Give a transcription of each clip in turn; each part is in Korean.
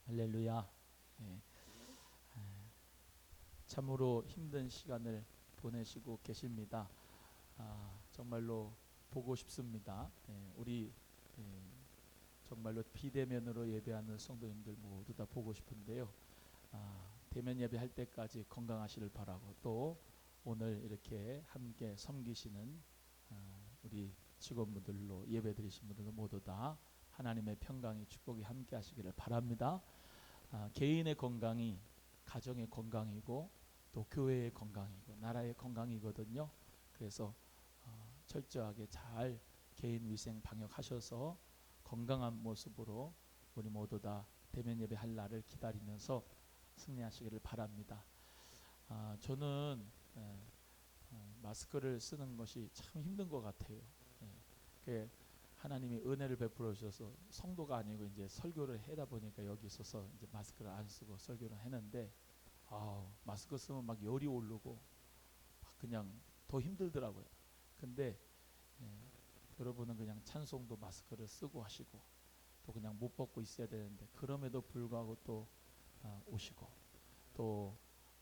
할렐루야. 예, 참으로 힘든 시간을 보내시고 계십니다. 정말로 보고 싶습니다. 우리 정말로 비대면으로 예배하는 성도님들 모두 다 보고 싶은데요. 대면 예배할 때까지 건강하시길 바라고, 또 오늘 이렇게 함께 섬기시는 우리 직원분들로 예배드리신 분들 모두 다 하나님의 평강이 축복이 함께 하시기를 바랍니다. 개인의 건강이 가정의 건강이고 또 교회의 건강이고 나라의 건강이거든요. 그래서 철저하게 잘 개인 위생 방역하셔서 건강한 모습으로 우리 모두 다 대면 예배할 날을 기다리면서 승리하시기를 바랍니다. 저는 마스크를 쓰는 것이 참 힘든 것 같아요. 하나님이 은혜를 베풀어 주셔서 성도가 아니고 이제 설교를 하다 보니까 여기 있어서 이제 마스크를 안 쓰고 설교를 했는데, 마스크 쓰면 막 열이 오르고 막 그냥 더 힘들더라고요. 근데 여러분은 그냥 찬송도 마스크를 쓰고 하시고 또 그냥 못 벗고 있어야 되는데 그럼에도 불구하고 또 오시고, 또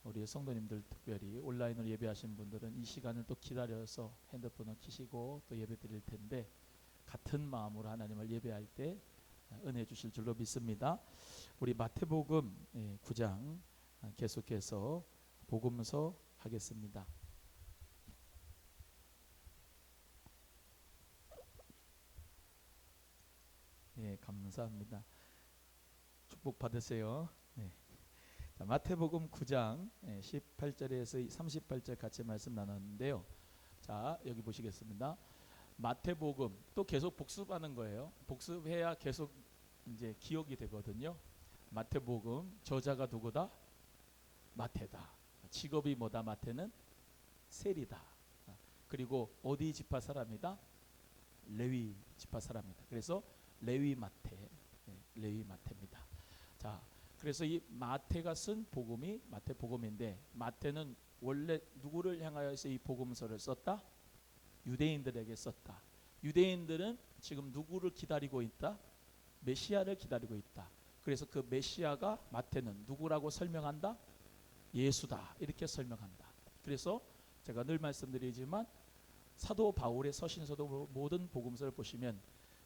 우리 성도님들 특별히 온라인으로 예배하신 분들은 이 시간을 또 기다려서 핸드폰을 켜시고 또 예배 드릴 텐데, 같은 마음으로 하나님을 예배할 때 은혜 주실 줄로 믿습니다. 우리 마태복음 9장 계속해서 복음서 하겠습니다. 감사합니다. 축복 받으세요. 자, 마태복음 9장 18절에서 38절 같이 말씀 나눴는데요. 자, 여기 보시겠습니다. 마태복음, 또 계속 복습하는 거예요. 복습해야 계속 이제 기억이 되거든요. 마태복음, 저자가 누구다? 마태다. 직업이 뭐다? 마태는 세리다. 그리고 어디 지파 사람이다? 레위 지파 사람이다. 그래서 레위 마태, 레위 마태입니다. 자, 그래서 이 마태가 쓴 복음이 마태복음인데, 마태는 원래 누구를 향하여서 이 복음서를 썼다? 유대인들에게 썼다. 유대인들은 지금 누구를 기다리고 있다? 메시아를 기다리고 있다. 그래서 그 메시아가 마태는 누구라고 설명한다? 예수다, 이렇게 설명한다. 그래서 제가 늘 말씀드리지만 사도 바울의 서신서도 모든 복음서를 보시면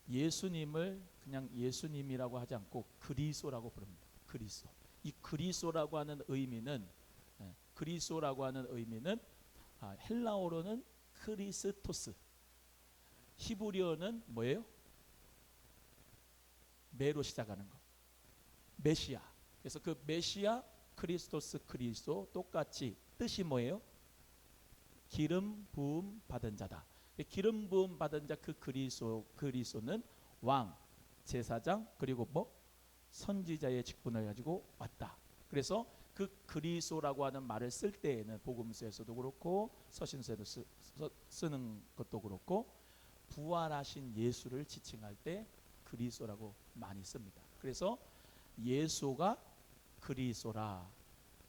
예수님을 그냥 예수님이라고 하지 않고 그리스도라고 부릅니다. 그리스도. 이 그리스도라고 하는 의미는 헬라어로는 크리스토스, 히브리어는 뭐예요? 메로 시작하는 거, 메시아. 그래서 그 메시아, 크리스토스, 그리스도 똑같이 뜻이 뭐예요? 기름 부음 받은 자다. 기름 부음 받은 자, 그 그리스도는 왕, 제사장, 그리고 선지자의 직분을 가지고 왔다. 그래서 그 그리스도라고 하는 말을 쓸 때에는 복음서에서도 그렇고 서신서에도 쓰는 것도 그렇고 부활하신 예수를 지칭할 때 그리스도라고 많이 씁니다. 그래서 예수가 그리스도라,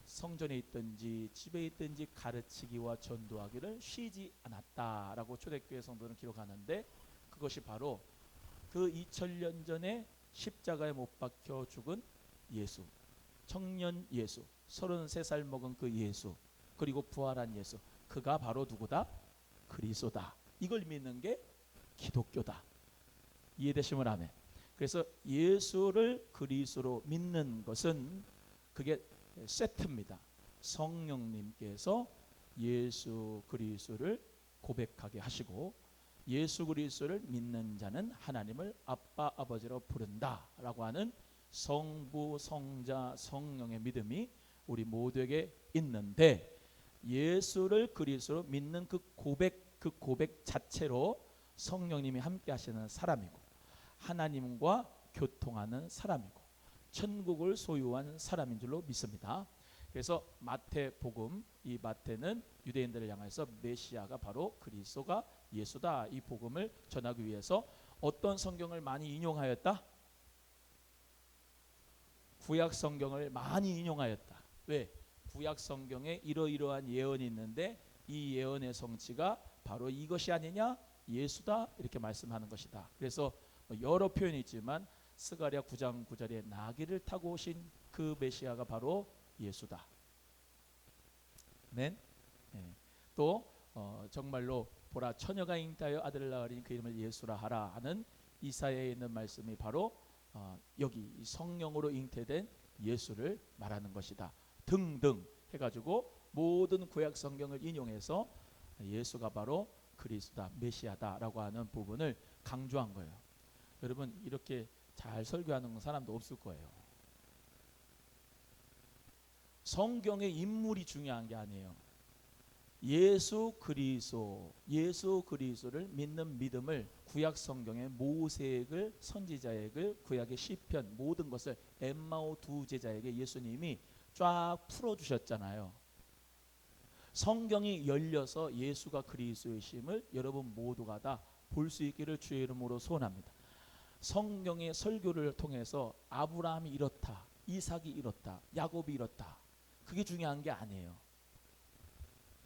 성전에 있든지 집에 있든지 가르치기와 전도하기를 쉬지 않았다라고 초대교회 성도는 기록하는데, 그것이 바로 그 2000년 전에 십자가에 못 박혀 죽은 예수, 청년 예수, 33살 먹은 그 예수, 그리고 부활한 예수, 그가 바로 누구다? 그리스도다. 이걸 믿는 게 기독교다. 이해되시면 아멘. 그래서 예수를 그리스도로 믿는 것은 그게 세트입니다. 성령님께서 예수 그리스도를 고백하게 하시고, 예수 그리스도를 믿는 자는 하나님을 아빠 아버지로 부른다라고 하는 성부 성자 성령의 믿음이 우리 모두에게 있는데, 예수를 그리스도로 믿는 그 고백 자체로 성령님이 함께 하시는 사람이고, 하나님과 교통하는 사람이고, 천국을 소유한 사람인 줄로 믿습니다. 그래서 마태복음, 이 마태는 유대인들을 향해서 메시아가 바로 그리스도가 예수다, 이 복음을 전하기 위해서 어떤 성경을 많이 인용하였다? 구약 성경을 많이 인용하였다. 왜? 구약 성경에 이러이러한 예언이 있는데 이 예언의 성취가 바로 이것이 아니냐? 예수다, 이렇게 말씀하는 것이다. 그래서 여러 표현이 있지만 스가랴 9장 9절에 나귀를 타고 오신 그 메시아가 바로 예수다. 아멘. 예. 또 정말로 보라 처녀가 잉태하여 아들을 낳으리니 그 이름을 예수라 하라 하는 이사야에 있는 말씀이 바로 여기 성령으로 잉태된 예수를 말하는 것이다. 등등 해가지고 모든 구약 성경을 인용해서 예수가 바로 그리스도다, 메시아다라고 하는 부분을 강조한 거예요. 여러분 이렇게 잘 설교하는 사람도 없을 거예요. 성경의 인물이 중요한 게 아니에요. 예수 그리스도를 믿는 믿음을 구약 성경의 모세액을 선지자액을 구약의 시편 모든 것을 엠마오 두 제자에게 예수님이 쫙 풀어주셨잖아요. 성경이 열려서 예수가 그리스도이심을 여러분 모두가 다 볼 수 있기를 주의 이름으로 소원합니다. 성경의 설교를 통해서 아브라함이 이렇다, 이삭이 이렇다, 야곱이 이렇다, 그게 중요한 게 아니에요.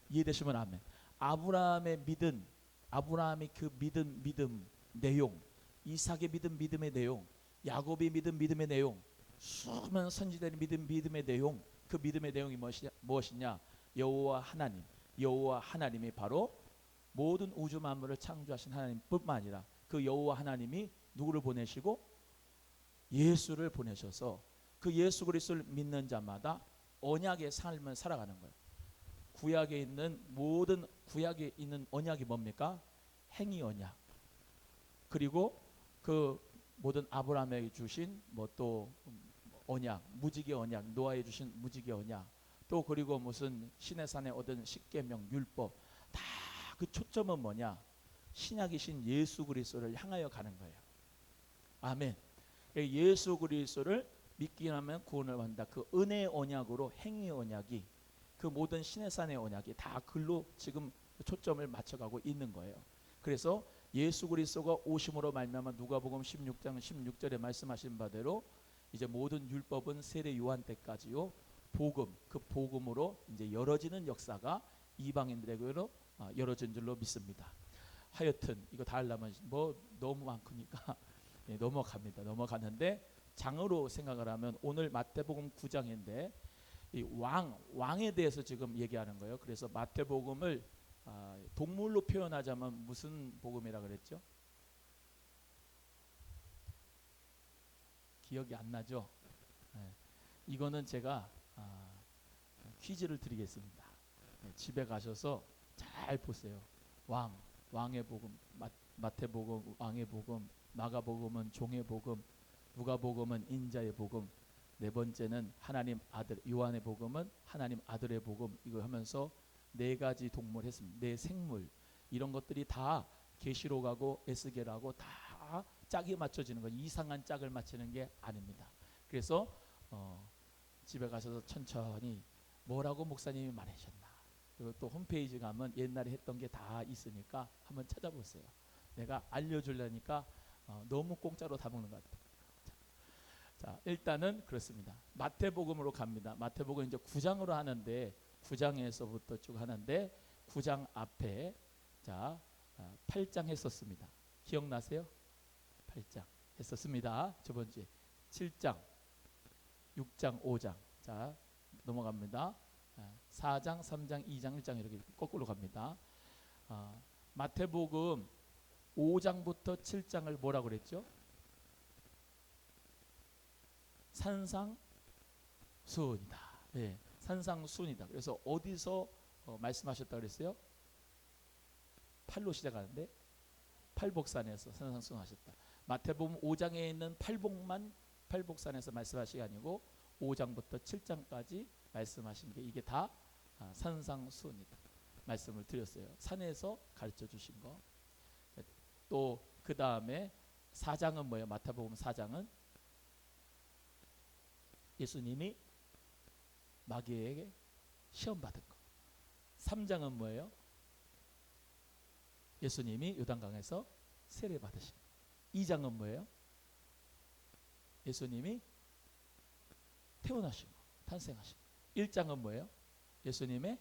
이해되시면 아멘. 아브라함의 믿음, 아브라함의 그 믿음 내용, 이삭의 믿음의 내용, 야곱의 믿음의 내용, 수많은 선지자의 믿음의 내용, 그 믿음의 내용이 무엇이냐? 여호와 하나님이 바로 모든 우주 만물을 창조하신 하나님뿐만 아니라 그 여호와 하나님이 누구를 보내시고 예수를 보내셔서 그 예수 그리스도를 믿는 자마다 언약의 삶을 살아가는 거예요. 구약에 있는 언약이 뭡니까? 행위 언약. 그리고 그 모든 아브라함에게 주신 또 언약, 무지개 언약, 노아에 주신 무지개 언약, 또 그리고 무슨 시내산에 얻은 십계명, 율법, 다 그 초점은 뭐냐? 신약이신 예수 그리스도를 향하여 가는 거예요. 아멘. 예수 그리스도를 믿기만 하면 구원을 받는다. 그 은혜의 언약으로 행위 언약이 그 모든 시내산의 언약이 다 글로 지금 초점을 맞춰가고 있는 거예요. 그래서 예수 그리스도가 오심으로 말미암아 누가복음 16장 16절에 말씀하신 바대로 이제 모든 율법은 세례 요한 때까지요. 그 복음으로 이제 열어지는 역사가 이방인들에게로 열어진 줄로 믿습니다. 하여튼 이거 다 하려면 너무 많으니까 넘어가는데 장으로 생각을 하면 오늘 마태복음 9장인데 이 왕에 대해서 지금 얘기하는 거예요. 그래서 마태복음을 동물로 표현하자면 무슨 복음이라 그랬죠? 기억이 안 나죠? 네. 이거는 제가 퀴즈를 드리겠습니다. 네, 집에 가셔서 잘 보세요. 왕의 복음, 마태복음 왕의 복음, 마가복음은 종의 복음, 누가복음은 인자의 복음, 네 번째는 하나님 아들, 요한의 복음은 하나님 아들의 복음. 이거 하면서 네 가지 동물 했습니다. 네 생물 이런 것들이 다 계시록하고 에스겔하고 다 짝이 맞춰지는 거, 이상한 짝을 맞추는 게 아닙니다. 그래서 집에 가셔서 천천히 뭐라고 목사님이 말하셨나, 그리고 또 홈페이지 가면 옛날에 했던 게 다 있으니까 한번 찾아보세요. 내가 알려주려니까 너무 공짜로 다 먹는 것 같아요. 자, 일단은 그렇습니다. 마태복음으로 갑니다. 마태복음 이제 9장으로 하는데 9장에서부터 쭉 하는데 9장 앞에 8장 했었습니다. 기억나세요? 8장 했었습니다. 저번 주에 7장, 6장, 5장. 자, 넘어갑니다. 4장, 3장, 2장, 1장 이렇게 거꾸로 갑니다. 마태복음 5장부터 7장을 뭐라고 그랬죠? 산상수훈이다. 네, 산상수훈이다. 그래서 어디서 말씀하셨다 그랬어요? 팔로 시작하는데 팔복산에서 산상수훈 하셨다. 마태복음 5장에 있는 팔복산에서 말씀하신 게 아니고 5장부터 7장까지 말씀하신 게 이게 다 산상수훈이다. 말씀을 드렸어요. 산에서 가르쳐 주신 거. 또 그 다음에 4장은 뭐예요? 마태복음 4장은 예수님이 마귀에게 시험 받은 거. 3장은 뭐예요? 예수님이 요단강에서 세례 받으신 거. 2장은 뭐예요? 예수님이 태어나신 거, 탄생하신 거. 1장은 뭐예요? 예수님의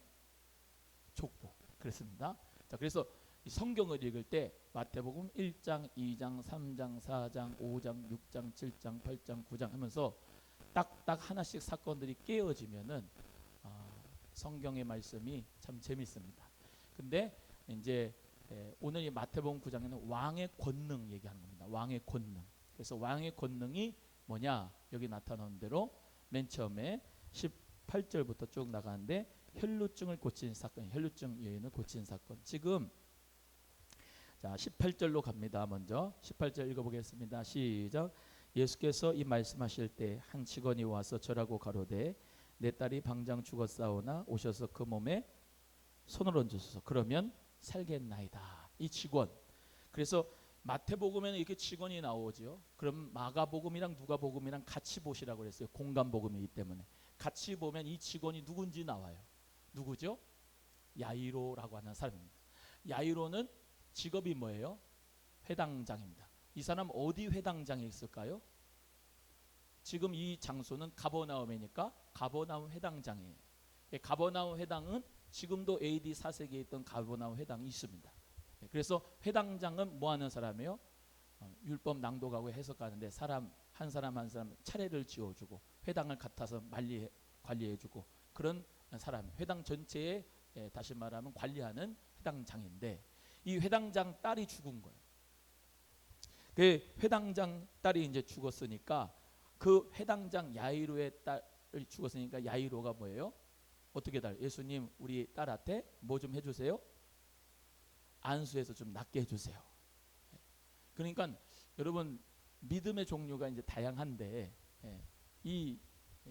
족보. 그렇습니다. 자, 그래서 이 성경을 읽을 때 마태복음 1장, 2장, 3장, 4장, 5장, 6장, 7장, 8장, 9장 하면서 딱딱 하나씩 사건들이 깨어지면은 성경의 말씀이 참 재밌습니다. 근데 이제 오늘 이 마태복음 9장에는 왕의 권능 얘기하는 겁니다. 왕의 권능. 그래서 왕의 권능이 뭐냐? 여기 나타나는 대로 맨 처음에 18절부터 쭉 나가는데 혈루증을 고친 사건, 혈루증 여인을 고친 사건. 지금 자 18절로 갑니다. 먼저 18절 읽어보겠습니다. 시작. 예수께서 이 말씀하실 때 한 직원이 와서 절하고 가로되 내 딸이 방장 죽었사오나 오셔서 그 몸에 손을 얹으소서. 그러면 살겠나이다. 이 직원. 그래서 마태복음에는 이렇게 직원이 나오죠. 그럼 마가복음이랑 누가복음이랑 같이 보시라고 그랬어요. 공간복음이기 때문에 같이 보면 이 직원이 누군지 나와요. 누구죠? 야이로라고 하는 사람입니다. 야이로는 직업이 뭐예요? 회당장입니다. 이 사람 어디 회당장에 있을까요? 지금 이 장소는 가버나움이니까 가버나움 회당장이에요. 가버나움 회당은 지금도 AD 4세기에 있던 가버나움 회당이 있습니다. 그래서 회당장은 뭐 하는 사람이에요? 율법 낭독하고 해석하는데 사람 한 사람 차례를 지어주고 회당을 갖다서 관리해주고 그런 사람, 회당 전체에 다시 말하면 관리하는 회당장인데 이 회당장 딸이 죽은 거예요. 그 회당장 딸이 이제 죽었으니까 그 회당장 야이로의 딸이 죽었으니까 야이로가 뭐예요? 어떻게 달? 예수님 우리 딸한테 뭐 좀 해주세요. 안수해서 좀 낫게 해주세요. 그러니까 여러분 믿음의 종류가 이제 다양한데 이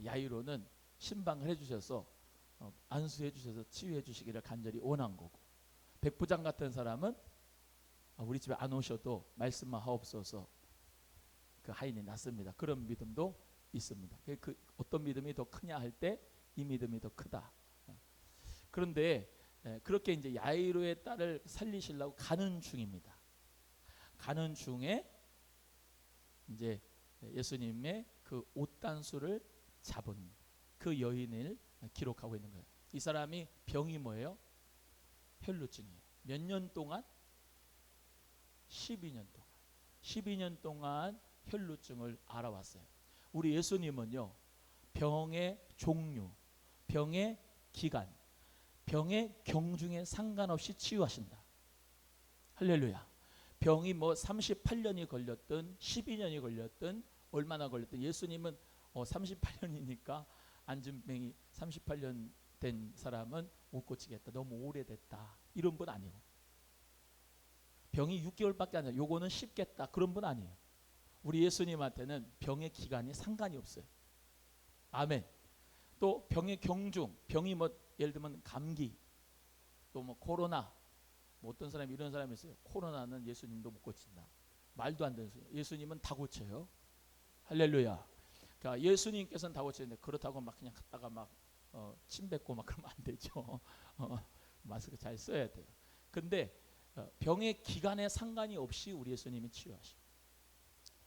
야이로는 신방을 해주셔서 안수해 주셔서 치유해 주시기를 간절히 원한 거고 백부장 같은 사람은 우리 집에 안 오셔도 말씀만 하옵소서 그 하인이 낫습니다. 그런 믿음도 있습니다. 그 어떤 믿음이 더 크냐 할 때 이 믿음이 더 크다. 그런데 그렇게 이제 야이로의 딸을 살리시려고 가는 중입니다. 가는 중에 이제 예수님의 그 옷단수를 잡은 그 여인을 기록하고 있는 거예요. 이 사람이 병이 뭐예요? 혈루증이에요. 몇 년 동안? 12년 동안. 12년 동안 혈루증을 알아왔어요. 우리 예수님은요. 병의 종류, 병의 기간, 병의 경중에 상관없이 치유하신다. 할렐루야. 병이 뭐 38년이 걸렸든 12년이 걸렸든 얼마나 걸렸든 예수님은 38년이니까 안진뱅이 38년 된 사람은 못 고치겠다. 너무 오래됐다. 이런 분 아니에요. 병이 6개월밖에 안 돼요. 요거는 쉽겠다. 그런 분 아니에요. 우리 예수님한테는 병의 기간이 상관이 없어요. 아멘. 또 병의 경중, 병이 뭐 예를 들면 감기, 또 뭐 코로나, 뭐 어떤 사람이 이런 사람이 있어요. 코로나는 예수님도 못 고친다. 말도 안 되는 소리. 예수님은 다 고쳐요. 할렐루야. 그러니까 예수님께서는 다 고치는데 그렇다고 막 그냥 갔다가 막 침 뱉고 막 그러면 안 되죠. 마스크 잘 써야 돼요. 근데 병의 기간에 상관이 없이 우리 예수님이 치유하시고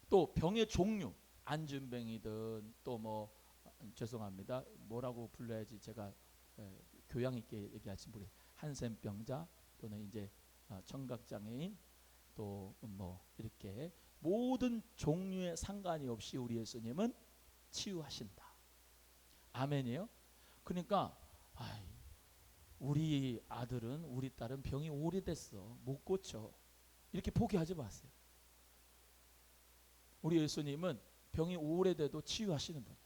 또 병의 종류 안진병이든 또 뭐 죄송합니다. 뭐라고 불러야지 제가 교양 있게 얘기할지 모르겠어요. 한센병자 또는 이제 청각장애인 또 뭐 이렇게 모든 종류에 상관이 없이 우리 예수님은 치유하신다. 아멘이에요. 그러니까 우리 아들은 우리 딸은 병이 오래됐어 못 고쳐 이렇게 포기하지 마세요. 우리 예수님은 병이 오래돼도 치유하시는 분이에요.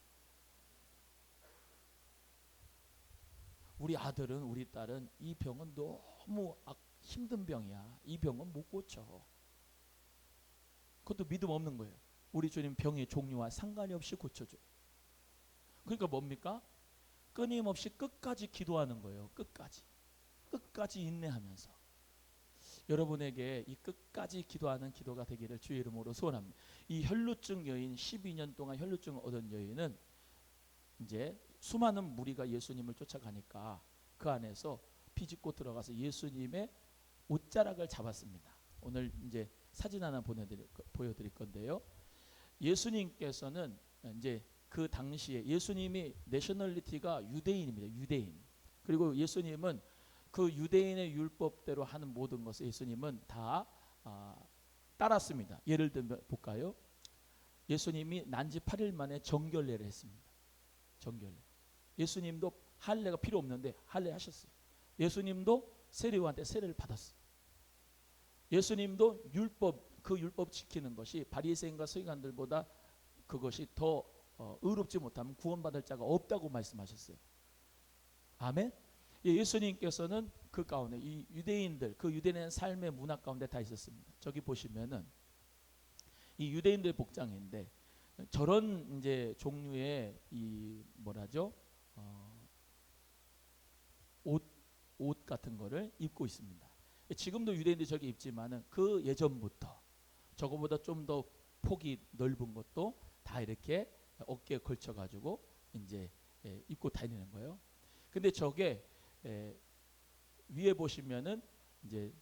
우리 아들은 우리 딸은 이 병은 너무 힘든 병이야. 이 병은 못 고쳐. 그것도 믿음 없는 거예요. 우리 주님 병의 종류와 상관이 없이 고쳐줘요. 그러니까 뭡니까? 끊임없이 끝까지 기도하는 거예요. 끝까지 인내하면서 여러분에게 이 끝까지 기도하는 기도가 되기를 주의 이름으로 소원합니다. 이 혈루증 여인 12년 동안 혈루증을 얻은 여인은 이제 수많은 무리가 예수님을 쫓아가니까 그 안에서 비집고 들어가서 예수님의 옷자락을 잡았습니다. 오늘 이제 사진 하나 보여드릴 건데요. 예수님께서는 이제 그 당시에 예수님이 내셔널리티가 유대인입니다. 유대인. 그리고 예수님은 그 유대인의 율법대로 하는 모든 것을 예수님은 다 따랐습니다. 예를 들면 볼까요? 예수님이 난지 8일 만에 정결례를 했습니다. 정결례. 예수님도 할례가 필요 없는데 할례 하셨어요. 예수님도 세리요한테 세례를 받았어요. 예수님도 그 율법 지키는 것이 바리새인과 서기관들보다 그것이 더 의롭지 못하면 구원받을 자가 없다고 말씀하셨어요. 아멘. 예수님께서는 그 가운데 이 유대인들, 그 유대인의 삶의 문화 가운데 다 있었습니다. 저기 보시면은 이 유대인들 복장인데 저런 이제 종류의 이 뭐라죠? 옷 같은 거를 입고 있습니다. 지금도 유대인들이 저기 입지만은 그 예전부터 저거보다 좀 더 폭이 넓은 것도 다 이렇게 어깨에 걸쳐 가지고 이제 입고 다니는 거예요. 근데 저게 위에 보시면은 이제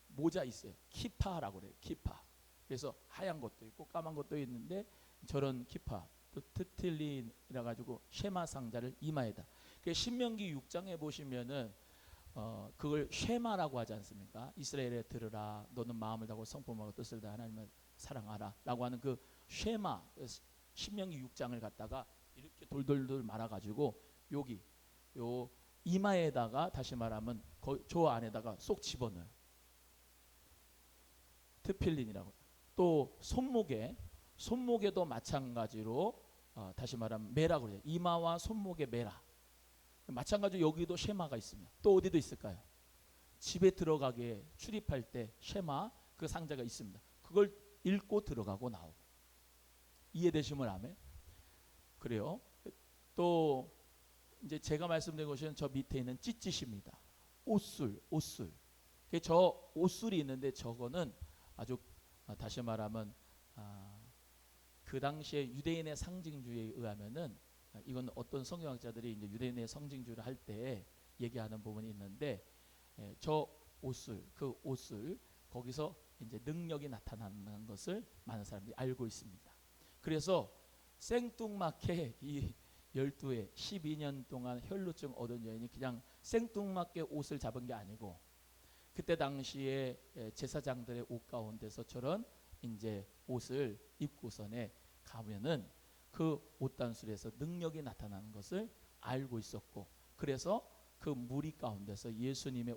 모자 있어요. 키파라고 그래요. 키파. 그래서 하얀 것도 있고 까만 것도 있는데 저런 키파 또 트틸린이라 가지고 쉐마 상자를 이마에다. 그 신명기 6장에 보시면은 그걸 쉐마라고 하지 않습니까? 이스라엘에 들으라, 너는 마음을 다하고 성품하고 뜻을 다해 하나님을 사랑하라라고 하는 그 쉐마, 신명기 6장을 갖다가 이렇게 돌돌돌 말아가지고 여기 요 이마에다가 다시 말하면 저 안에다가 쏙 집어넣어요. 트필린이라고. 또 손목에도 마찬가지로 다시 말하면 메라고 그래요. 이마와 손목에 메라. 마찬가지로 여기도 쉐마가 있습니다. 또 어디도 있을까요? 집에 들어가게 출입할 때 쉐마 그 상자가 있습니다. 그걸 읽고 들어가고 나오고. 이해되시면 아멘. 그래요. 또 이제 제가 말씀드린 것은 저 밑에 있는 찌찌입니다. 옷술. 저 옷술이 있는데 저거는 아주 다시 말하면 그 당시에 유대인의 상징주의에 의하면은 이건 어떤 성경학자들이 이제 유대인의 상징주의를 할 때 얘기하는 부분이 있는데 저 옷술, 그 옷술 거기서 이제 능력이 나타나는 것을 많은 사람들이 알고 있습니다. 그래서 생뚱맞게 이 12회 12년 동안 혈루증 얻은 여인이 그냥 생뚱맞게 옷을 잡은 게 아니고 그때 당시에 제사장들의 옷 가운데서 저런 이제 옷을 입고선에 가면은 그 옷단술에서 능력이 나타나는 것을 알고 있었고 그래서 그 무리 가운데서 예수님의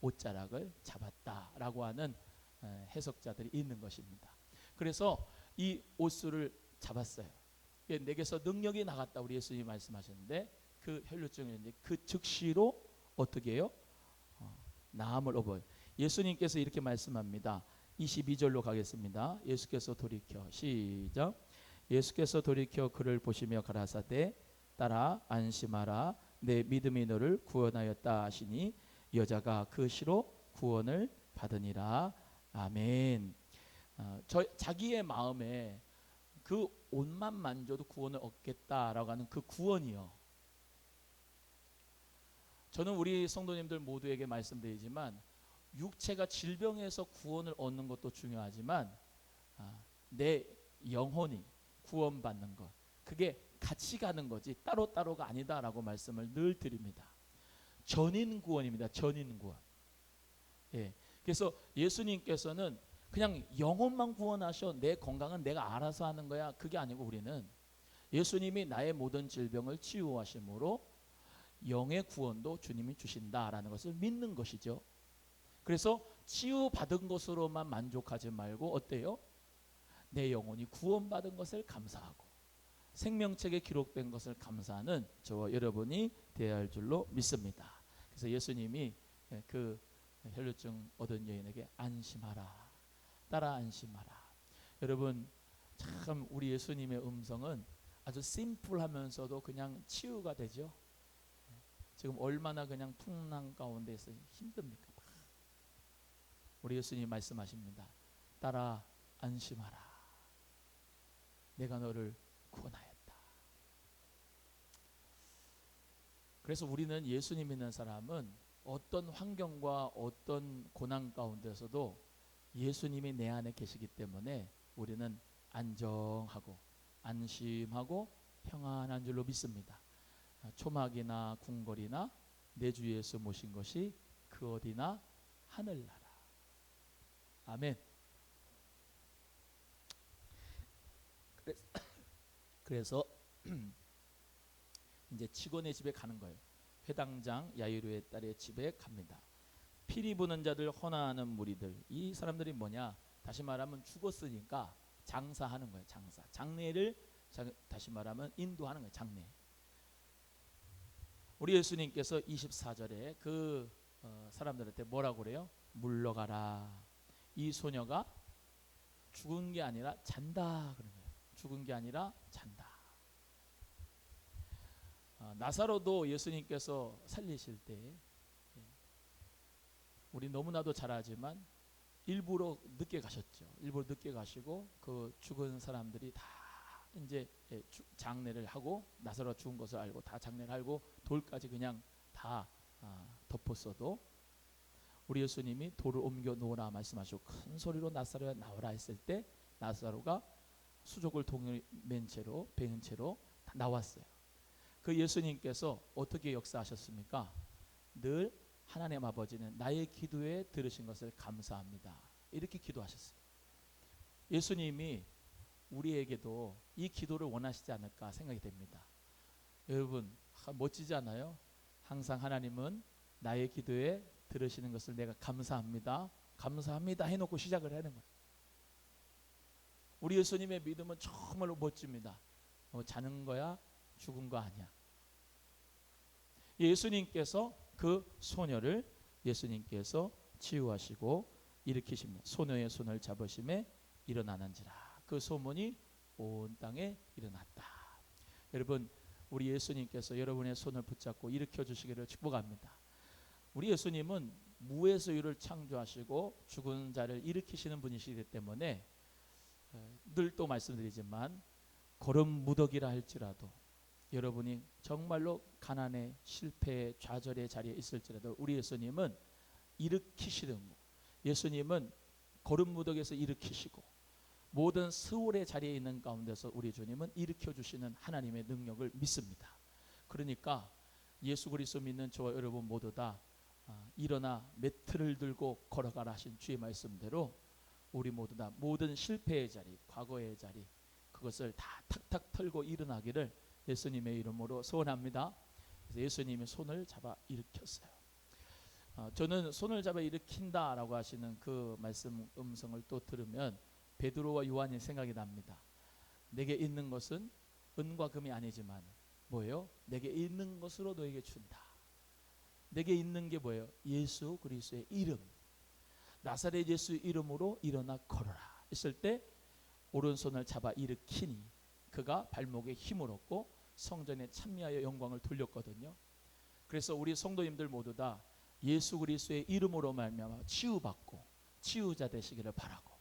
옷자락을 잡았다라고 하는 해석자들이 있는 것입니다. 그래서 이 옷술을 잡았어요. 내게서 능력이 나갔다 우리 예수님이 말씀하셨는데 그 혈루증이 이제 그 즉시로 어떻게 해요? 나음을 얻어요. 예수님께서 이렇게 말씀합니다. 22절로 가겠습니다. 예수께서 돌이켜 시작. 예수께서 돌이켜 그를 보시며 가라사대 따라 안심하라 내 믿음이 너를 구원하였다 하시니 여자가 그 시로 구원을 받으니라. 아멘. 자기의 마음에 그 옷만 만져도 구원을 얻겠다라고 하는 그 구원이요. 저는 우리 성도님들 모두에게 말씀드리지만 육체가 질병에서 구원을 얻는 것도 중요하지만 내 영혼이 구원받는 것 그게 같이 가는 거지 따로따로가 아니다라고 말씀을 늘 드립니다. 전인 구원입니다. 전인 구원. 예. 그래서 예수님께서는 그냥 영혼만 구원하셔 내 건강은 내가 알아서 하는 거야 그게 아니고 우리는 예수님이 나의 모든 질병을 치유하심으로 영의 구원도 주님이 주신다라는 것을 믿는 것이죠. 그래서 치유받은 것으로만 만족하지 말고 어때요? 내 영혼이 구원받은 것을 감사하고 생명책에 기록된 것을 감사하는 저와 여러분이 되어야 할 줄로 믿습니다. 그래서 예수님이 그 혈루증 얻은 여인에게 안심하라 따라 안심하라. 여러분 참 우리 예수님의 음성은 아주 심플하면서도 그냥 치유가 되죠. 지금 얼마나 그냥 풍랑 가운데서 힘듭니까? 우리 예수님 말씀하십니다. 따라 안심하라. 내가 너를 구원하였다. 그래서 우리는 예수님 믿는 사람은 어떤 환경과 어떤 고난 가운데서도 예수님이 내 안에 계시기 때문에 우리는 안정하고 안심하고 평안한 줄로 믿습니다. 초막이나 궁궐이나 내 주 예수 모신 것이 그 어디나 하늘나라. 아멘. 그래서 이제 직원의 집에 가는 거예요. 회당장 야이로의 딸의 집에 갑니다. 피리 부는 자들, 헌화하는 무리들. 이 사람들이 뭐냐? 다시 말하면 죽었으니까 장사하는 거예요. 장사. 장례를 다시 말하면 인도하는 거예요. 장례. 우리 예수님께서 24절에 그 사람들한테 뭐라고 그래요? 물러가라. 이 소녀가 죽은 게 아니라 잔다 그런 거예요. 죽은 게 아니라 잔다. 나사로도 예수님께서 살리실 때 우리 너무나도 잘 알지만 일부러 늦게 가셨죠. 일부러 늦게 가시고 그 죽은 사람들이 다 이제 장례를 하고 나사로가 죽은 것을 알고 다 장례를 하고 돌까지 그냥 다 덮었어도 우리 예수님이 돌을 옮겨 놓으라 말씀하시고 큰 소리로 나사로야 나오라 했을 때 나사로가 수족을 동맨 채로 베은 채로 다 나왔어요. 그 예수님께서 어떻게 역사하셨습니까? 늘 하나님 아버지는 나의 기도에 들으신 것을 감사합니다. 이렇게 기도하셨어요. 예수님이 우리에게도 이 기도를 원하시지 않을까 생각이 됩니다. 여러분 멋지지 않아요? 항상 하나님은 나의 기도에 들으시는 것을 내가 감사합니다. 감사합니다 해놓고 시작을 하는 거예요. 우리 예수님의 믿음은 정말로 멋집니다. 자는 거야? 죽은 거 아니야. 예수님께서 그 소녀를 예수님께서 치유하시고 일으키십니다. 소녀의 손을 잡으심에 일어나는지라. 그 소문이 온 땅에 일어났다. 여러분 우리 예수님께서 여러분의 손을 붙잡고 일으켜 주시기를 축복합니다. 우리 예수님은 무에서 유를 창조하시고 죽은 자를 일으키시는 분이시기 때문에 늘 또 말씀드리지만 걸음 무더기라 할지라도 여러분이 정말로 가난의 실패의 좌절의 자리에 있을지라도 우리 예수님은 일으키시는 거. 예수님은 걸음 무더기에서 일으키시고 모든 스올의 자리에 있는 가운데서 우리 주님은 일으켜 주시는 하나님의 능력을 믿습니다. 그러니까 예수 그리스도 믿는 저와 여러분 모두 다 일어나 매트를 들고 걸어가라 하신 주의 말씀대로 우리 모두 다 모든 실패의 자리, 과거의 자리 그것을 다 탁탁 털고 일어나기를 예수님의 이름으로 소원합니다. 그래서 예수님이 손을 잡아 일으켰어요. 저는 손을 잡아 일으킨다라고 하시는 그 말씀 음성을 또 들으면 베드로와 요한이 생각이 납니다. 내게 있는 것은 은과 금이 아니지만 뭐예요? 내게 있는 것으로 너에게 준다. 내게 있는 게 뭐예요? 예수 그리스도의 이름. 나사렛 예수 이름으로 일어나 걸어라 했을 때 오른손을 잡아 일으키니 그가 발목에 힘을 얻고 성전에 참여하여 영광을 돌렸거든요. 그래서 우리 성도님들 모두 다 예수 그리스도의 이름으로 말미암아 치유받고 치유자 되시기를 바라고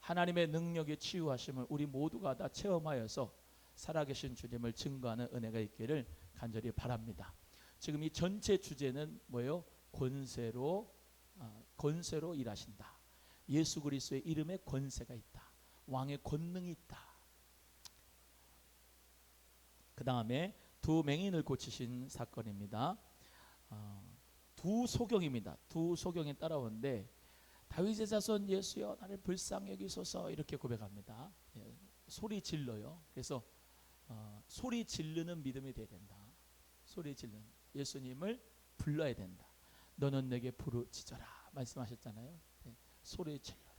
하나님의 능력의 치유하심을 우리 모두가 다 체험하여서 살아계신 주님을 증거하는 은혜가 있기를 간절히 바랍니다. 지금 이 전체 주제는 뭐예요? 권세로 일하신다. 예수 그리스도의 이름에 권세가 있다. 왕의 권능이 있다. 그 다음에 두 맹인을 고치신 사건입니다. 두 소경입니다. 두 소경이 따라오는데 다윗의 자손 예수여 나를 불쌍히 여기소서 이렇게 고백합니다. 소리 질러요. 그래서 소리 지르는 믿음이 돼야 된다. 소리 지르는 예수님을 불러야 된다. 너는 내게 부르짖어라 말씀하셨잖아요. 소리 질러라.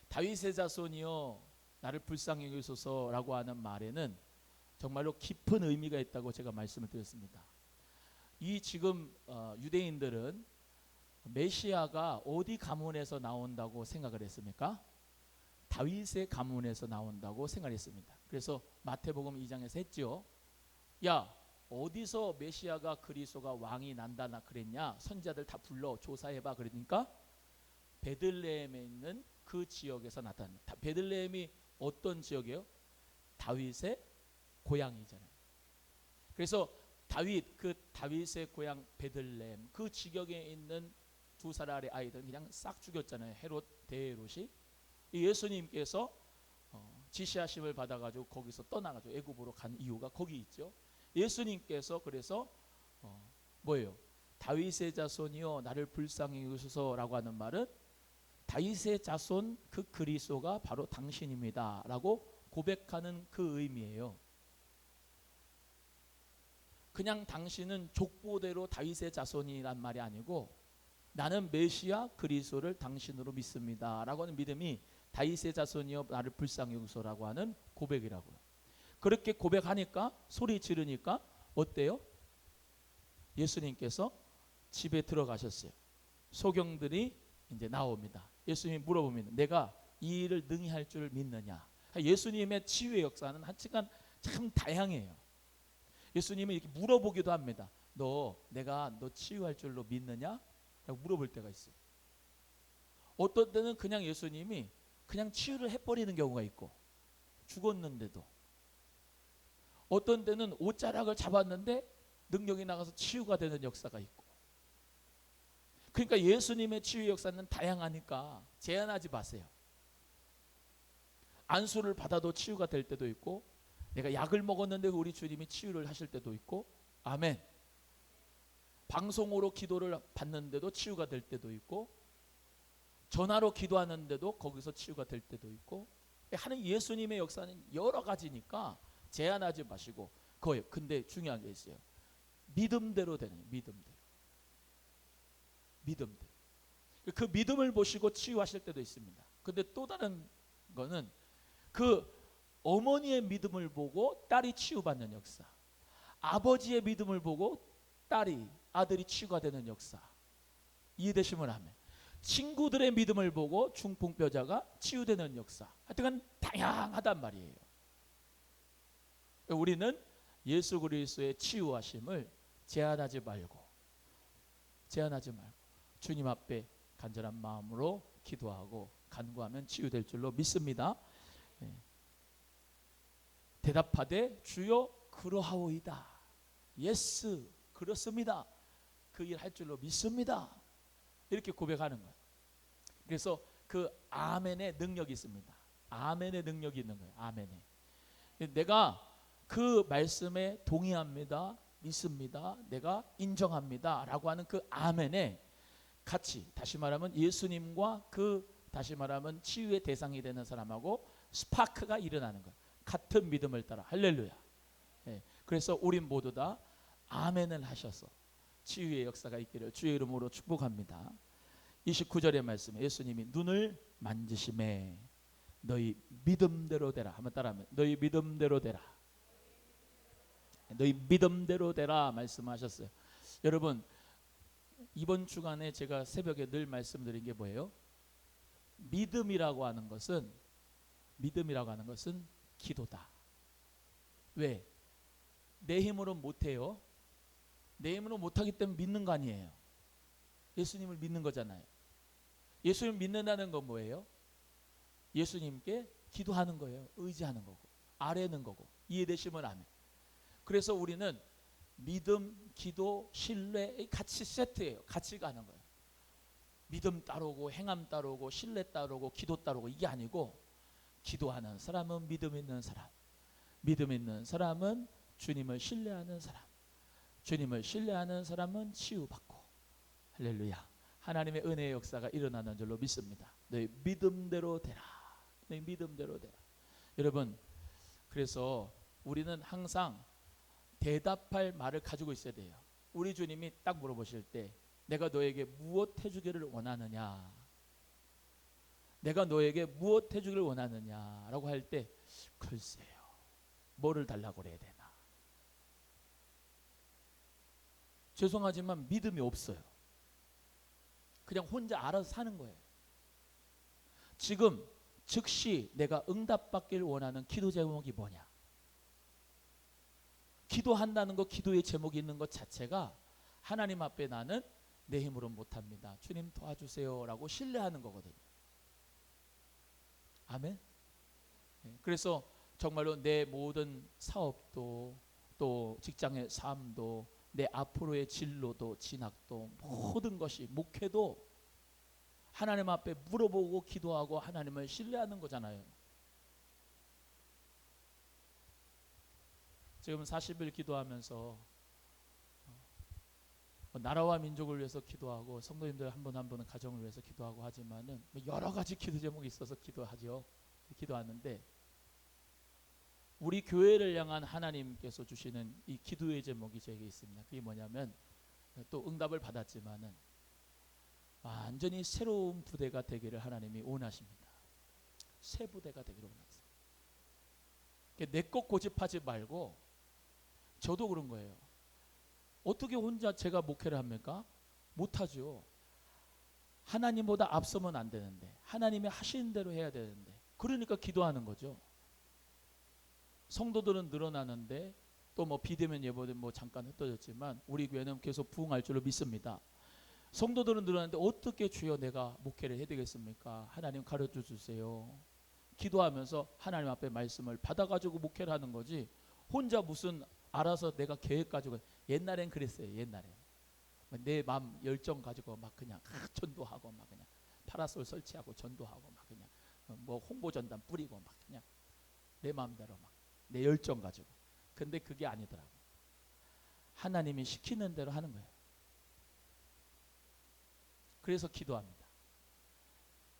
다윗의 자손이여 나를 불쌍히 여기소서라고 하는 말에는 정말로 깊은 의미가 있다고 제가 말씀을 드렸습니다. 이 지금 유대인들은 메시아가 어디 가문에서 나온다고 생각을 했습니까? 다윗의 가문에서 나온다고 생각했습니다. 그래서 마태복음 2장에서 했죠. 야 어디서 메시아가 그리스도가 왕이 난다나 그랬냐? 선지자들 다 불러 조사해봐 그러니까 베들레헴에 있는 그 지역에서 나타납니다. 베들레헴이 어떤 지역이에요? 다윗의 고향이잖아요. 그래서 다윗의 고향 베들레헴 그 지역에 있는 두 살 아래 아이들 그냥 싹 죽였잖아요. 헤롯 대헤롯이. 예수님께서 지시하심을 받아가지고 거기서 떠나가지고 애굽으로 간 이유가 거기 있죠. 예수님께서 그래서 뭐예요? 다윗의 자손이여 나를 불쌍히 여기소서라고 하는 말은 다윗의 자손 그 그리스도가 바로 당신입니다 라고 고백하는 그 의미예요. 그냥 당신은 족보대로 다윗의 자손이란 말이 아니고 나는 메시아 그리스도를 당신으로 믿습니다 라고 하는 믿음이 다윗의 자손이여 나를 불쌍히 여기소라고 하는 고백이라고요. 그렇게 고백하니까, 소리 지르니까 어때요? 예수님께서 집에 들어가셨어요. 소경들이 이제 나옵니다. 예수님이 물어봅니다. 내가 이 일을 능히 할 줄 믿느냐. 예수님의 치유의 역사는 하여간 참 다양해요. 예수님이 이렇게 물어보기도 합니다. 내가 너 치유할 줄로 믿느냐? 라고 물어볼 때가 있어요. 어떤 때는 그냥 예수님이 그냥 치유를 해버리는 경우가 있고, 죽었는데도. 어떤 때는 옷자락을 잡았는데 능력이 나가서 치유가 되는 역사가 있고. 그러니까 예수님의 치유 역사는 다양하니까 제한하지 마세요. 안수를 받아도 치유가 될 때도 있고, 내가 약을 먹었는데 우리 주님이 치유를 하실 때도 있고, 아멘. 방송으로 기도를 받는데도 치유가 될 때도 있고, 전화로 기도하는데도 거기서 치유가 될 때도 있고, 하는 예수님의 역사는 여러 가지니까 제한하지 마시고 거예요. 근데 중요한 게 있어요. 믿음대로 되는, 믿음대로. 그 믿음을 보시고 치유하실 때도 있습니다. 근데 또 다른 거는 그 어머니의 믿음을 보고 딸이 치유받는 역사, 아버지의 믿음을 보고 아들이 치유가 되는 역사. 이해되시면 아멘. 친구들의 믿음을 보고 중풍병자가 치유되는 역사. 하여튼 다양하단 말이에요. 우리는 예수 그리스도의 치유하심을 제한하지 말고 주님 앞에 간절한 마음으로 기도하고 간구하면 치유될 줄로 믿습니다. 대답하되 주여 그러하오이다. 예스, 그렇습니다. 그 일 할 줄로 믿습니다. 이렇게 고백하는 거예요. 그래서 그 아멘의 능력이 있습니다. 아멘의 능력이 있는 거예요. 아멘에. 내가 그 말씀에 동의합니다. 믿습니다. 내가 인정합니다. 라고 하는 그 아멘에 같이, 다시 말하면 예수님과 다시 말하면 치유의 대상이 되는 사람하고 스파크가 일어나는 거예요. 같은 믿음을 따라. 할렐루야. 그래서 우린 모두 다 아멘을 하셔서 치유의 역사가 있기를 주의 이름으로 축복합니다. 29절의 말씀에 예수님이 눈을 만지심에 너희 믿음대로 되라. 한번 따라하면 너희 믿음대로 되라. 너희 믿음대로 되라 말씀하셨어요. 여러분, 이번 주간에 제가 새벽에 늘 말씀드린 게 뭐예요? 믿음이라고 하는 것은 기도다. 왜? 내 힘으로 못해요. 내 힘으로 못하기 때문에 믿는 거 아니에요. 예수님을 믿는 거잖아요. 예수님을 믿는다는 건 뭐예요? 예수님께 기도하는 거예요. 의지하는 거고, 아뢰는 거고. 이해되시면 아멘. 그래서 우리는 믿음, 기도, 신뢰 같이 세트예요. 같이 가는 거예요. 믿음 따르고 행함 따르고 신뢰 따르고 기도 따르고 이게 아니고, 기도하는 사람은 믿음 있는 사람, 믿음 있는 사람은 주님을 신뢰하는 사람, 주님을 신뢰하는 사람은 치유받고, 할렐루야. 하나님의 은혜의 역사가 일어나는 줄로 믿습니다. 너희 믿음대로 되라. 너희 믿음대로 되라. 여러분, 그래서 우리는 항상 대답할 말을 가지고 있어야 돼요. 우리 주님이 딱 물어보실 때 내가 너에게 무엇 해주기를 원하느냐, 내가 너에게 무엇 해주기를 원하느냐 라고 할 때 글쎄요, 뭐를 달라고 그래야 되나. 죄송하지만 믿음이 없어요. 그냥 혼자 알아서 사는 거예요. 지금 즉시 내가 응답받기를 원하는 기도 제목이 뭐냐. 기도한다는 것, 기도의 제목이 있는 것 자체가 하나님 앞에 나는 내 힘으로 못합니다, 주님 도와주세요 라고 신뢰하는 거거든요. 아멘. 그래서 정말로 내 모든 사업도, 또 직장의 삶도, 내 앞으로의 진로도, 진학도, 모든 것이, 목회도 하나님 앞에 물어보고 기도하고 하나님을 신뢰하는 거잖아요. 지금 40일 기도하면서 나라와 민족을 위해서 기도하고 성도님들 한 분 한 분은 가정을 위해서 기도하고 하지만은 여러 가지 기도 제목이 있어서 기도하죠. 기도하는데 우리 교회를 향한 하나님께서 주시는 이 기도의 제목이 저에게 있습니다. 그게 뭐냐면 또 응답을 받았지만은 완전히 새로운 부대가 되기를 하나님이 원하십니다. 새 부대가 되기를 원하세요. 내 것 고집하지 말고 저도 그런 거예요. 어떻게 혼자 제가 목회를 합니까? 못하죠. 하나님보다 앞서면 안 되는데 하나님이 하시는 대로 해야 되는데 그러니까 기도하는 거죠. 성도들은 늘어나는데 또 뭐 비대면 예보는 뭐 잠깐 흩어졌지만 우리 교회는 계속 부흥할 줄로 믿습니다. 성도들은 늘어나는데 어떻게 주여 내가 목회를 해야 되겠습니까? 하나님 가르쳐 주세요. 기도하면서 하나님 앞에 말씀을 받아가지고 목회를 하는 거지 혼자 무슨 알아서 내가 계획 가지고 옛날엔 그랬어요. 옛날에 내 마음 열정 가지고 막 그냥 전도하고 막 그냥 파라솔 설치하고 전도하고 막 그냥 뭐 홍보 전단 뿌리고 막 그냥 내 마음대로 막 내 열정 가지고. 근데 그게 아니더라고. 하나님이 시키는 대로 하는 거예요. 그래서 기도합니다.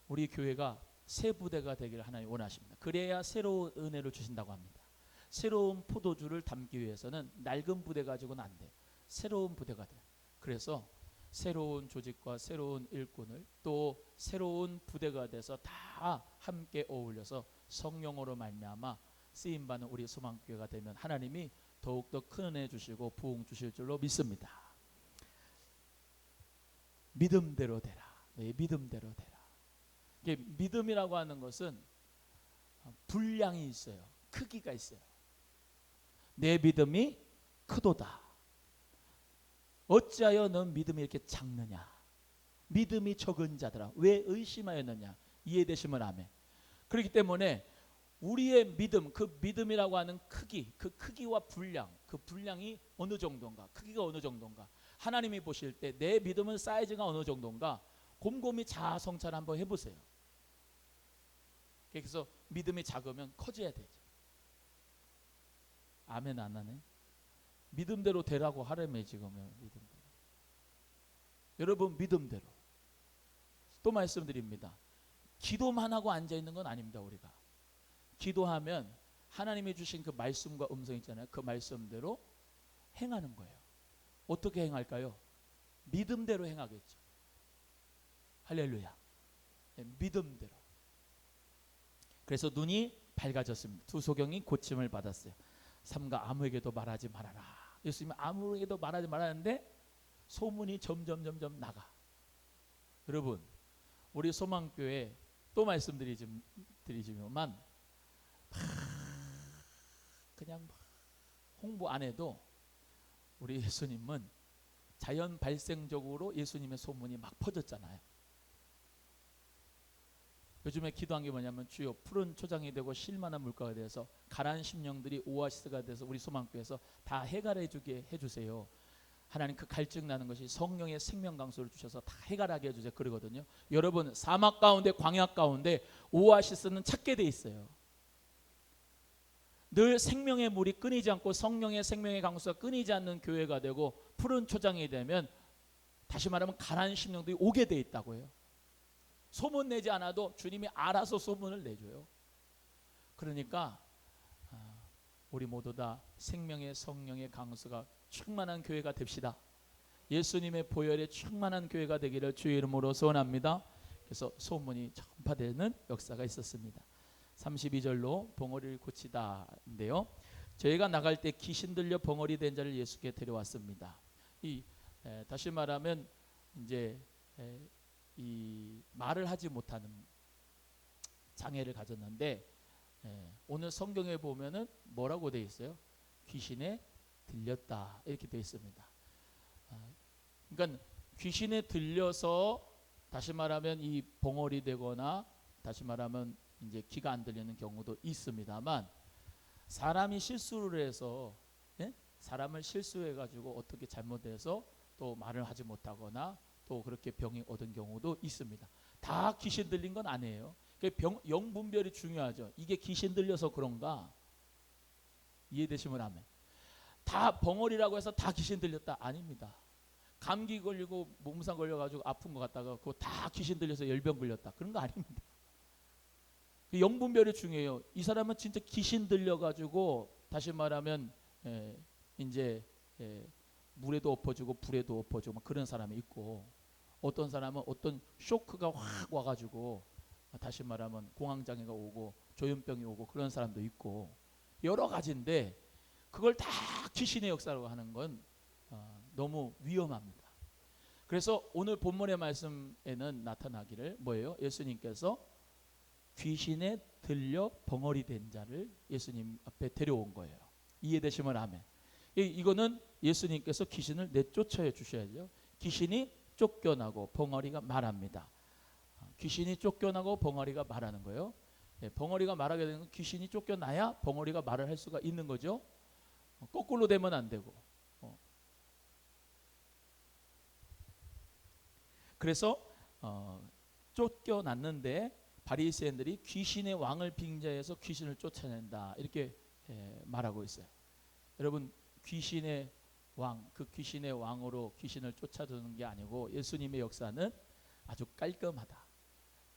우리 교회가 새 부대가 되기를 하나님 원하십니다. 그래야 새로운 은혜를 주신다고 합니다. 새로운 포도주를 담기 위해서는 낡은 부대 가지고는 안 돼요. 새로운 부대가 돼요. 그래서 새로운 조직과 새로운 일꾼을 또 새로운 부대가 돼서 다 함께 어울려서 성령으로 말미암아 쓰임받는 우리 소망교회가 되면 하나님이 더욱더 큰 은혜 주시고 부흥 주실 줄로 믿습니다. 믿음대로 되라. 네, 믿음대로 되라. 이게 믿음이라고 하는 것은 분량이 있어요. 크기가 있어요. 내 믿음이 크도다. 어찌하여 넌 믿음이 이렇게 작느냐. 믿음이 적은 자들아 왜 의심하였느냐. 이해되시면 아멘. 그렇기 때문에 우리의 믿음, 그 믿음이라고 하는 크기, 그 크기와 분량, 그 분량이 어느 정도인가, 크기가 어느 정도인가. 하나님이 보실 때 내 믿음은 사이즈가 어느 정도인가 곰곰이 자아 성찰 한번 해보세요. 그래서 믿음이 작으면 커져야 되죠. 아멘 안 하네. 믿음대로 되라고 하라며 지금 믿음대로. 여러분 믿음대로. 또 말씀드립니다. 기도만 하고 앉아 있는 건 아닙니다. 우리가 기도하면 하나님이 주신 그 말씀과 음성 있잖아요. 그 말씀대로 행하는 거예요. 어떻게 행할까요? 믿음대로 행하겠죠. 할렐루야. 네, 믿음대로. 그래서 눈이 밝아졌습니다. 두 소경이 고침을 받았어요. 삼가 아무에게도 말하지 말아라. 예수님은 아무에게도 말하지 말았는데 소문이 점점 나가. 여러분 우리 소망교회 또 말씀드리지만 그냥 홍보 안 해도 우리 예수님은 자연 발생적으로 예수님의 소문이 막 퍼졌잖아요. 요즘에 기도한 게 뭐냐면 주여 푸른 초장이 되고 쉴만한 물가가 되어서 가라앉은 심령들이 오아시스가 돼서 우리 소망교회에서 다 해갈해 주게 해주세요. 하나님 그 갈증 나는 것이 성령의 생명 강수를 주셔서 다 해갈하게 해주세요. 그러거든요. 여러분 사막 가운데 광야 가운데 오아시스는 찾게 돼 있어요. 늘 생명의 물이 끊이지 않고 성령의 생명의 강수가 끊이지 않는 교회가 되고 푸른 초장이 되면 다시 말하면 가라앉은 심령들이 오게 돼 있다고요. 소문 내지 않아도 주님이 알아서 소문을 내줘요. 그러니까 우리 모두 다 생명의 성령의 강수가 충만한 교회가 됩시다. 예수님의 보혈에 충만한 교회가 되기를 주의 이름으로 소원합니다. 그래서 소문이 전파되는 역사가 있었습니다. 32절로 벙어리를 고치다인데요. 저희가 나갈 때 귀신 들려 벙어리 된 자를 예수께 데려왔습니다. 다시 말하면 이제 이 말을 하지 못하는 장애를 가졌는데 오늘 성경에 보면은 뭐라고 되어 있어요? 귀신에 들렸다 이렇게 되어 있습니다. 그러니까 귀신에 들려서 다시 말하면 이 벙어리 되거나 다시 말하면 이제 귀가 안 들리는 경우도 있습니다만 사람이 실수를 해서 사람을 실수해 가지고 어떻게 잘못해서 또 말을 하지 못하거나 또 그렇게 병이 얻은 경우도 있습니다. 다 귀신 들린 건 아니에요. 영분별이 중요하죠. 이게 귀신 들려서 그런가? 이해되시면 아멘. 다 벙어리라고 해서 다 귀신 들렸다? 아닙니다. 감기 걸리고 몸살 걸려가지고 아픈 것 같다가 그거 다 귀신 들려서 열병 걸렸다. 그런 거 아닙니다. 그 영분별이 중요해요. 이 사람은 진짜 귀신 들려가지고 다시 말하면 이제 물에도 엎어지고 불에도 엎어지고 막 그런 사람이 있고, 어떤 사람은 어떤 쇼크가 확 와가지고 다시 말하면 공황장애가 오고 조현병이 오고 그런 사람도 있고 여러 가지인데, 그걸 다 귀신의 역사라고 하는 건 너무 위험합니다. 그래서 오늘 본문의 말씀에는 나타나기를 뭐예요? 예수님께서 귀신에 들려 벙어리 된 자를 예수님 앞에 데려온 거예요. 이해되시면 아멘. 이거는 예수님께서 귀신을 내쫓아 주셔야죠. 귀신이 쫓겨나고 벙어리가 말합니다. 귀신이 쫓겨나고 벙어리가 말하는 거예요. 벙어리가 말하게 되는 건 귀신이 쫓겨나야 벙어리가 말을 할 수가 있는 거죠. 거꾸로 되면 안 되고. 그래서 쫓겨났는데 바리새인들이 귀신의 왕을 빙자해서 귀신을 쫓아낸다 이렇게 말하고 있어요. 여러분, 귀신의 왕, 그 귀신의 왕으로 귀신을 쫓아주는 게 아니고 예수님의 역사는 아주 깔끔하다.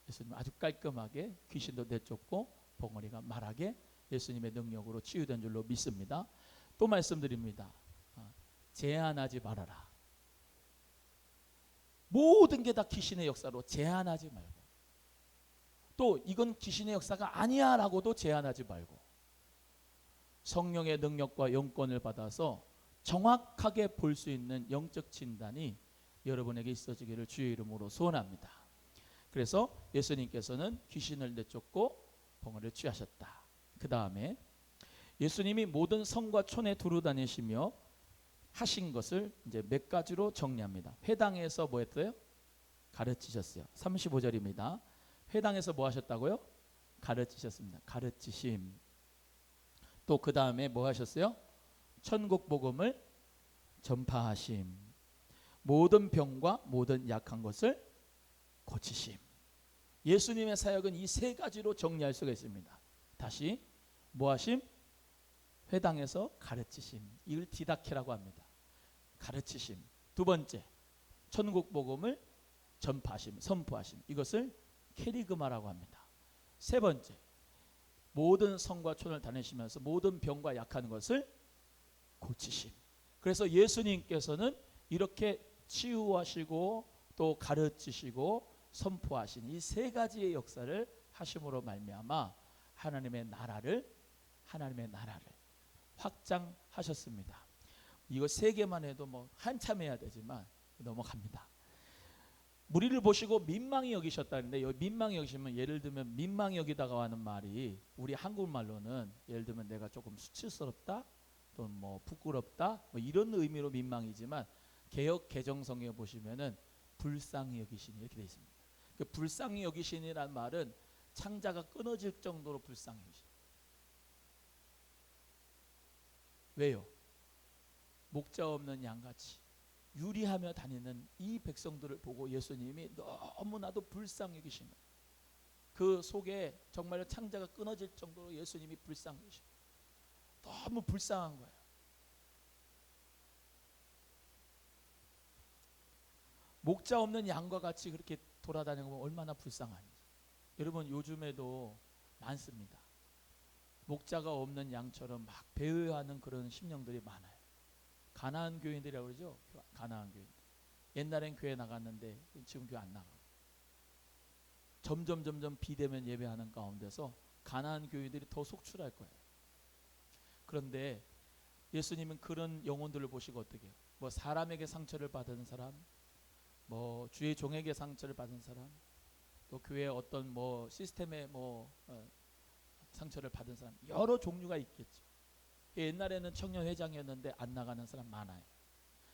예수님 아주 깔끔하게 귀신도 내쫓고 벙어리가 말하게 예수님의 능력으로 치유된 줄로 믿습니다. 또 말씀드립니다. 제한하지 말아라. 모든 게 다 귀신의 역사로 제한하지 말고, 또 이건 귀신의 역사가 아니야 라고도 제한하지 말고, 성령의 능력과 영권을 받아서 정확하게 볼 수 있는 영적 진단이 여러분에게 있어지기를 주의 이름으로 소원합니다. 그래서 예수님께서는 귀신을 내쫓고 벙어리를 취하셨다. 그 다음에 예수님이 모든 성과 촌에 두루 다니시며 하신 것을 이제 몇 가지로 정리합니다. 회당에서 뭐 했어요? 가르치셨어요. 35절입니다. 회당에서 뭐 하셨다고요? 가르치셨습니다. 가르치심. 또 그 다음에 뭐 하셨어요? 천국 복음을 전파하심. 모든 병과 모든 약한 것을 고치심. 예수님의 사역은 이 세 가지로 정리할 수가 있습니다. 다시 뭐 하심? 회당에서 가르치심. 이걸 디다케라고 합니다. 가르치심. 두 번째, 천국 복음을 전파하심, 선포하심. 이것을 케리그마라고 합니다. 세 번째, 모든 성과 촌을 다니시면서 모든 병과 약한 것을 고치심. 그래서 예수님께서는 이렇게 치유하시고 또 가르치시고 선포하신 이 세 가지의 역사를 하심으로 말미암아 하나님의 나라를 확장하셨습니다. 이거 세 개만 해도 뭐 한참 해야 되지만 넘어갑니다. 무리를 보시고 민망히 여기셨다는데, 여기 민망히 여기시면 예를 들면 민망히 여기다가 하는 말이 우리 한국말로는 예를 들면 내가 조금 수치스럽다 또는 뭐 부끄럽다 뭐 이런 의미로 민망이지만, 개역 개정성에 보시면은 불쌍히 여기시니 이렇게 되어 있습니다. 그 불쌍히 여기시니라는 말은 창자가 끊어질 정도로 불쌍히 여기시니. 왜요? 목자 없는 양같이 유리하며 다니는 이 백성들을 보고 예수님이 너무나도 불쌍히 여기신 거예요. 그 속에 정말 창자가 끊어질 정도로 예수님이 불쌍히 여기신 거예요. 너무 불쌍한 거예요. 목자 없는 양과 같이 그렇게 돌아다니는 건 얼마나 불쌍한지. 여러분, 요즘에도 많습니다. 목자가 없는 양처럼 막 배회하는 그런 심령들이 많아요. 가나안 교인들이라고 그러죠. 가나안 교인들. 옛날엔 교회 나갔는데 지금 교회 안 나가고, 점점 비대면 예배하는 가운데서 가나안 교인들이 더 속출할 거예요. 그런데 예수님은 그런 영혼들을 보시고 어떻게 해요? 뭐 사람에게 상처를 받은 사람, 뭐 주의 종에게 상처를 받은 사람, 또 교회 어떤 뭐 시스템에 뭐 상처를 받은 사람, 여러 종류가 있겠죠. 옛날에는 청년 회장이었는데 안 나가는 사람 많아요.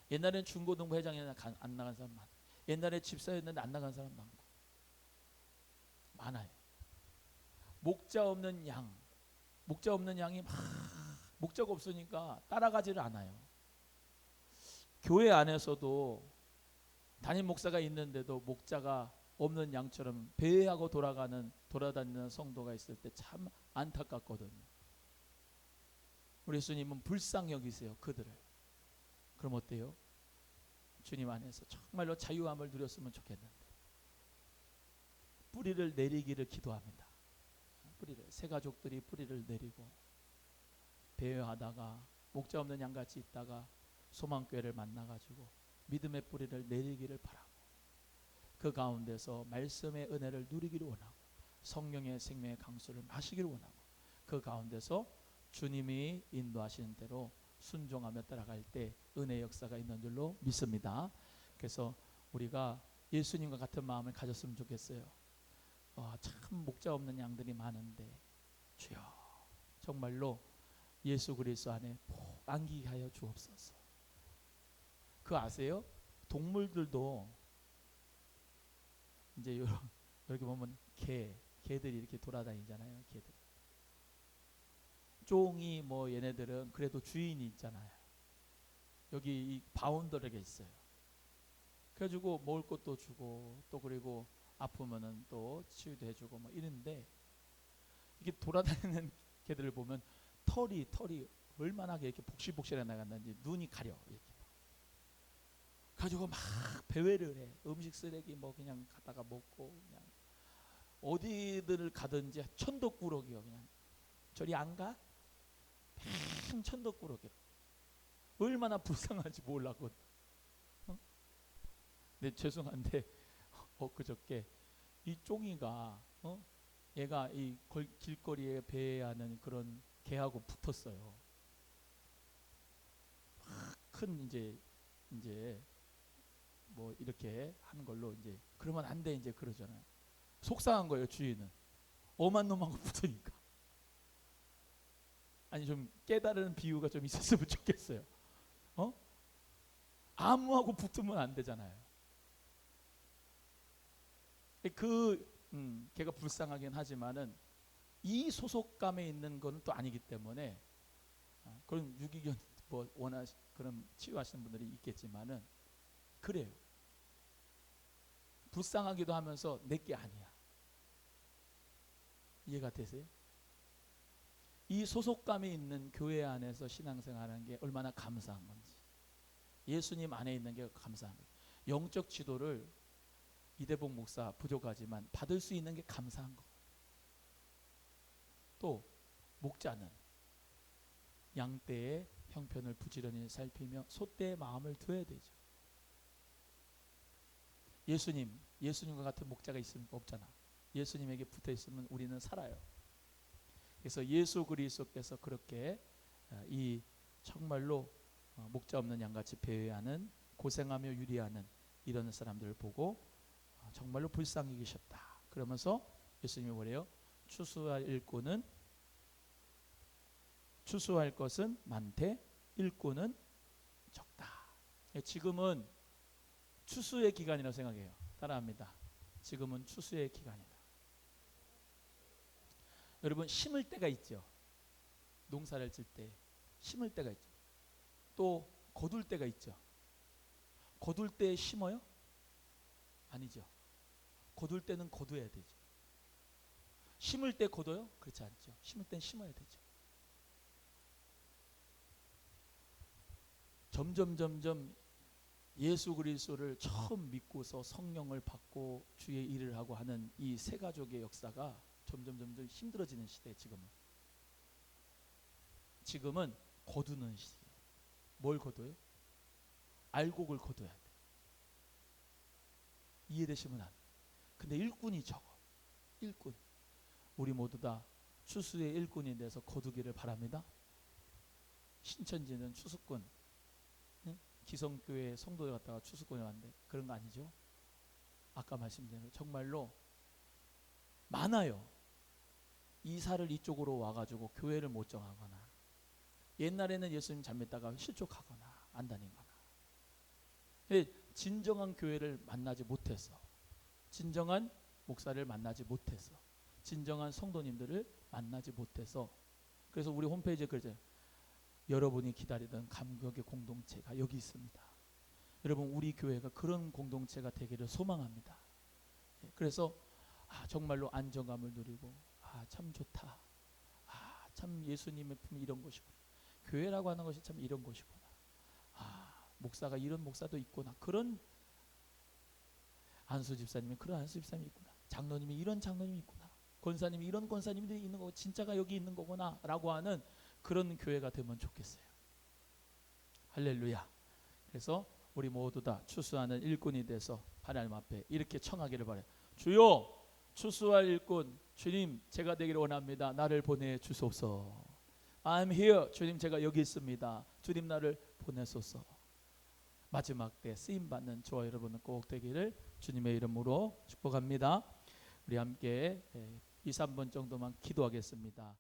옛날에는 중고등부 회장이었는데 안 나가는 사람 많아요. 옛날에 집사였는데 안 나가는 사람 많아요. 목자 없는 양이 막 목자가 없으니까 따라가지를 않아요. 교회 안에서도 담임 목사가 있는데도 목자가 없는 양처럼 배회하고 돌아다니는 성도가 있을 때 참 안타깝거든요. 우리 예수님은 불쌍히 여기세요, 그들을. 그럼 어때요? 주님 안에서 정말로 자유함을 누렸으면 좋겠는데 뿌리를 내리기를 기도합니다. 뿌리를, 새 가족들이 뿌리를 내리고 배회하다가 목자 없는 양같이 있다가 소망교회를 만나가지고 믿음의 뿌리를 내리기를 바라고 그 가운데서 말씀의 은혜를 누리기를 원하고 성령의 생명의 강수를 마시기를 원하고 그 가운데서 주님이 인도하시는 대로 순종하며 따라갈 때 은혜의 역사가 있는 줄로 믿습니다. 그래서 우리가 예수님과 같은 마음을 가졌으면 좋겠어요. 참 목자 없는 양들이 많은데 주여 정말로 예수 그리스도 안에 푹 안기게 하여 주옵소서. 그거 아세요? 동물들도 이제 이렇게 보면 개들이 이렇게 돌아다니잖아요. 개들. 쫑이 뭐 얘네들은 그래도 주인이 있잖아요. 여기 이 바운더리가 있어요. 그래가지고 먹을 것도 주고 또 그리고 아프면은 또 치유도 해주고 뭐 이런데 이게 돌아다니는 개들을 보면 털이 얼마나 이렇게 복실복실해 나갔는지 눈이 가려 이렇게 가지고 막 배회를 해. 음식 쓰레기 뭐 그냥 갖다가 먹고 그냥 어디를 가든지 천덕꾸러기요. 그냥 저리 안 가? 팽 천덕꾸러기로. 얼마나 불쌍한지 몰랐거든. 근데 죄송한데 그저께 이 쫑이가 얘가 이 길거리에 배회하는 그런 개하고 붙었어요. 큰 이제 뭐 이렇게 하는 걸로 이제 그러면 안 돼 이제 그러잖아요. 속상한 거예요 주인은. 엄한 놈하고 붙으니까. 아니 좀 깨달은 비유가 좀 있었으면 좋겠어요. 아무하고 붙으면 안 되잖아요. 걔가 불쌍하긴 하지만은 이 소속감에 있는 거는 또 아니기 때문에 그런 유기견 뭐 그런 치유하시는 분들이 있겠지만은 그래요. 불쌍하기도 하면서 내게 아니야. 이해가 되세요? 이 소속감이 있는 교회 안에서 신앙생활하는 게 얼마나 감사한 건지. 예수님 안에 있는 게 감사한 거예요. 영적 지도를 이대복 목사 부족하지만 받을 수 있는 게 감사한 거. 또 목자는 양떼의 형편을 부지런히 살피며 소떼의 마음을 두어야 되죠. 예수님과 같은 목자가 있습니까? 없잖아. 예수님에게 붙어 있으면 우리는 살아요. 그래서 예수 그리스도께서 그렇게 이 정말로 목자 없는 양같이 배회하는 고생하며 유리하는 이런 사람들을 보고 정말로 불쌍히 계셨다. 그러면서 예수님이 뭐래요? 추수할 것은 많되 일꾼은 적다. 지금은 추수의 기간이라고 생각해요. 따라합니다. 지금은 추수의 기간이다. 여러분 심을 때가 있죠. 농사를 질 때 심을 때가 있죠. 또 거둘 때가 있죠. 거둘 때 심어요? 아니죠. 거둘 때는 거둬야 되죠. 심을 때 거둬요? 그렇지 않죠. 심을 땐 심어야 되죠. 점점 예수 그리스도를 처음 믿고서 성령을 받고 주의 일을 하고 하는 이 세 가족의 역사가 점점 힘들어지는 시대에 지금은 거두는 시대예요. 뭘 거둬요? 알곡을 거둬야 돼. 이해되시면 안 돼. 근데 일꾼이 적어. 일꾼. 우리 모두 다 추수의 일꾼이 돼서 거두기를 바랍니다. 신천지는 추수꾼, 기성교회 성도에 갔다가 추수꾼이 왔는데 그런 거 아니죠. 아까 말씀드린 대로 정말로 많아요. 이사를 이쪽으로 와가지고 교회를 못 정하거나 옛날에는 예수님 잘 믿다가 실족하거나 안 다니거나 진정한 교회를 만나지 못해서 진정한 목사를 만나지 못해서 진정한 성도님들을 만나지 못해서 그래서 우리 홈페이지에 그러죠. 여러분이 기다리던 감격의 공동체가 여기 있습니다. 여러분 우리 교회가 그런 공동체가 되기를 소망합니다. 그래서 정말로 안정감을 누리고 참 좋다. 참 예수님의 품이 이런 곳이구나. 교회라고 하는 것이 참 이런 곳이구나. 목사가 이런 목사도 있구나. 그런 안수 집사님이 그런 안수 집사님이 있구나. 장로님이 이런 장로님이 있구나. 권사님이 이런 권사님들이 있는 거고 진짜가 여기 있는 거구나 라고 하는 그런 교회가 되면 좋겠어요. 할렐루야. 그래서 우리 모두 다 추수하는 일꾼이 돼서 하나님 앞에 이렇게 청하기를 바라요. 주여, 추수할 일꾼 주님 제가 되기를 원합니다. 나를 보내 주소서. I'm here. 주님 제가 여기 있습니다. 주님 나를 보내소서. 마지막 때 쓰임받는 저와 여러분은 꼭 되기를 주님의 이름으로 축복합니다. 우리 함께 2, 3분 정도만 기도하겠습니다.